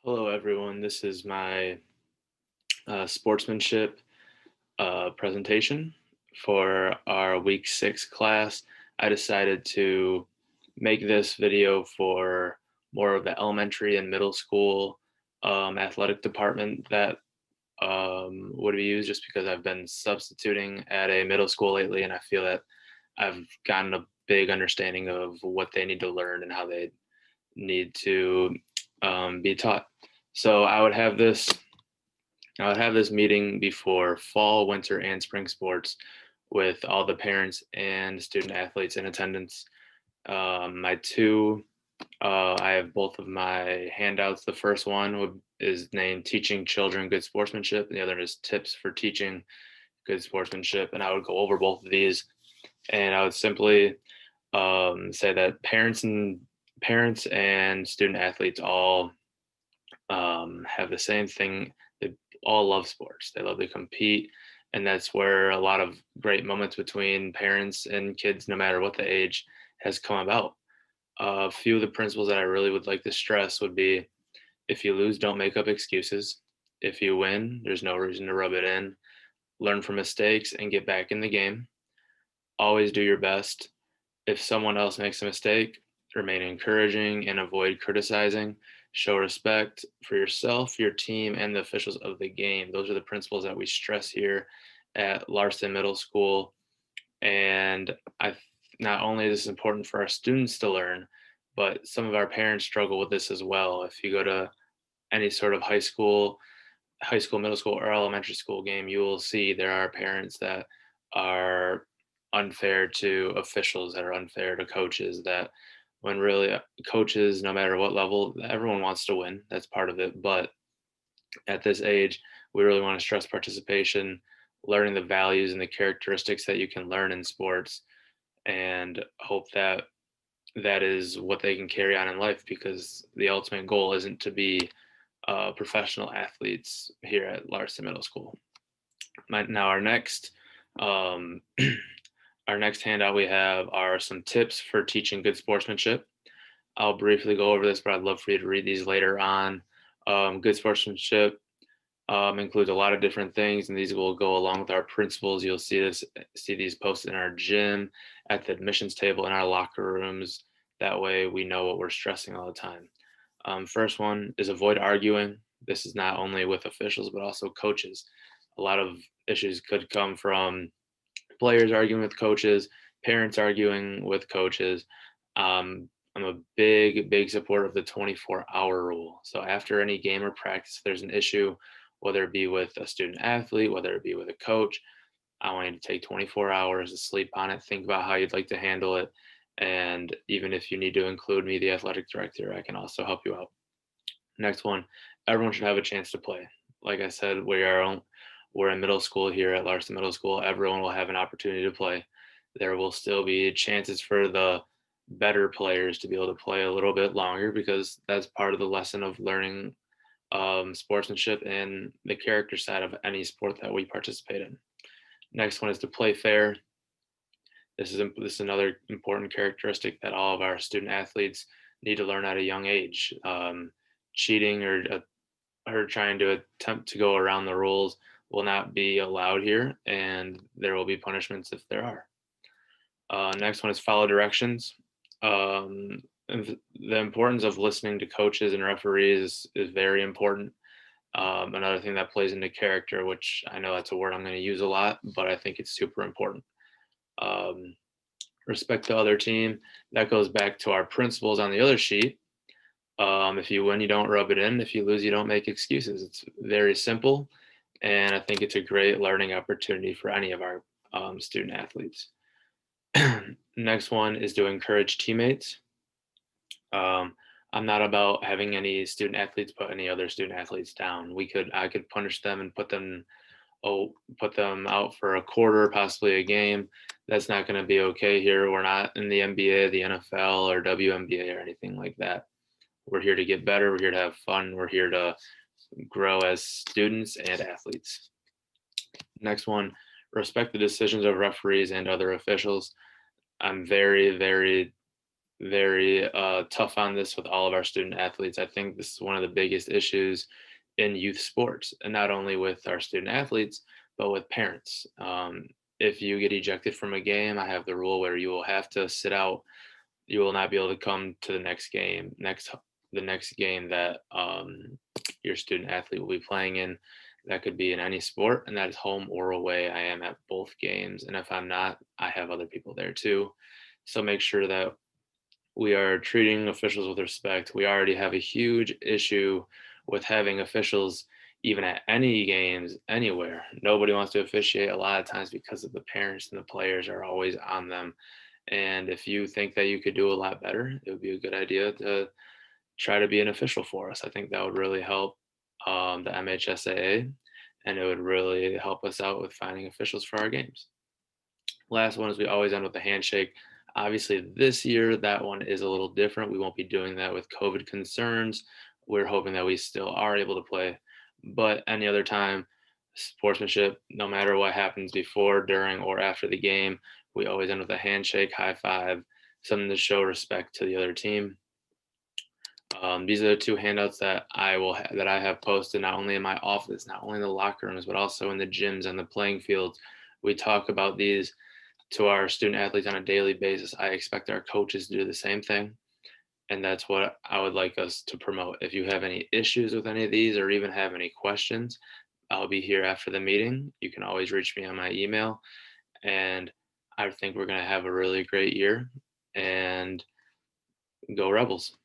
Hello, everyone. This is my sportsmanship presentation for our week 6 class. I decided to make this video for more of the elementary and middle school athletic department that would be used just because I've been substituting at a middle school lately, and I feel that I've gotten a big understanding of what they need to learn and how they need to be taught. So I would have this meeting before fall, winter, and spring sports with all the parents and student athletes in attendance. My two, I have both of my handouts. The first one is named Teaching Children Good Sportsmanship, and the other is Tips for Teaching Good Sportsmanship. And I would go over both of these, and I would simply say that parents and student athletes all have the same thing. They all love sports. They love to compete, and that's where a lot of great moments between parents and kids, no matter what the age, has come about. A few of the principles that I really would like to stress would be: if you lose, don't make up excuses. If you win, there's no reason to rub it in. Learn from mistakes and get back in the game. Always do your best. If someone else makes a mistake, remain encouraging and avoid criticizing. Show respect for yourself, your team, and the officials of the game. Those are the principles that we stress here at Larson Middle School. And not only is this important for our students to learn, but some of our parents struggle with this as well. If you go to any sort of high school, middle school, or elementary school game, you will see there are parents that are unfair to officials, that are unfair to coaches, that when really coaches, no matter what level, everyone wants to win. That's part of it. But at this age, we really want to stress participation, learning the values and the characteristics that you can learn in sports, and hope that that is what they can carry on in life, because the ultimate goal isn't to be professional athletes here at Larson Middle School. Now, um, our next handout we have are some tips for teaching good sportsmanship. I'll briefly go over this, but I'd love for you to read these later on. Good sportsmanship includes a lot of different things, and these will go along with our principles. You'll see these posted in our gym, at the admissions table, in our locker rooms. That way, we know what we're stressing all the time. First one is avoid arguing. This is not only with officials, but also coaches. A lot of issues could come from players arguing with coaches, parents arguing with coaches. I'm a big supporter of the 24-hour rule. So after any game or practice, if there's an issue, whether it be with a student athlete, whether it be with a coach, I want you to take 24 hours to sleep on it, think about how you'd like to handle it. And even if you need to include me, the athletic director, I can also help you out. Next one, everyone should have a chance to play. Like I said, we're in middle school here at Larson Middle School. Everyone will have an opportunity to play. There will still be chances for the better players to be able to play a little bit longer, because that's part of the lesson of learning sportsmanship and the character side of any sport that we participate in. Next one is to play fair. This is another important characteristic that all of our student athletes need to learn at a young age. Cheating or trying to attempt to go around the rules will not be allowed here, and there will be punishments if there are. Next one is follow directions. And the importance of listening to coaches and referees is very important. Another thing that plays into character, which I know that's a word I'm going to use a lot, but I think it's super important. Um, Respect the other team. That goes back to our principles on the other sheet. If you win, you don't rub it in. If you lose, you don't make excuses. It's very simple, and I think it's a great learning opportunity for any of our student athletes. Next one is to encourage teammates. Um, I'm not about having any student athletes put any other student athletes down. I could punish them and put them out for a quarter, possibly a game. That's not going to be okay here. We're not in the NBA, the NFL, or WNBA or anything like that. We're here to get better. We're here to have fun. We're here to grow as students and athletes. Next one, respect the decisions of referees and other officials. I'm very very tough on this with all of our student athletes. I think this is one of the biggest issues in youth sports, and not only with our student athletes, but with parents. If you get ejected from a game, I have the rule where you will have to sit out. You will not be able to come to the next game, the next game that your student athlete will be playing in. That could be in any sport, and that is home or away. I am at both games, and if I'm not, I have other people there too. So make sure that we are treating officials with respect. We already have a huge issue with having officials even at any games anywhere. Nobody wants to officiate a lot of times because of the parents and the players are always on them. And if you think that you could do a lot better, it would be a good idea to try to be an official for us. I think that would really help the MHSAA, and it would really help us out with finding officials for our games. Last one is we always end with a handshake. Obviously, this year, that one is a little different. We won't be doing that with COVID concerns. We're hoping that we still are able to play. But any other time, sportsmanship, no matter what happens before, during, or after the game, we always end with a handshake, high five, something to show respect to the other team. These are the two handouts that that I have posted not only in my office, not only in the locker rooms, but also in the gyms and the playing fields. We talk about these to our student athletes on a daily basis. I expect our coaches to do the same thing. And that's what I would like us to promote. If you have any issues with any of these or even have any questions, I'll be here after the meeting. You can always reach me on my email. And I think we're going to have a really great year. And go Rebels.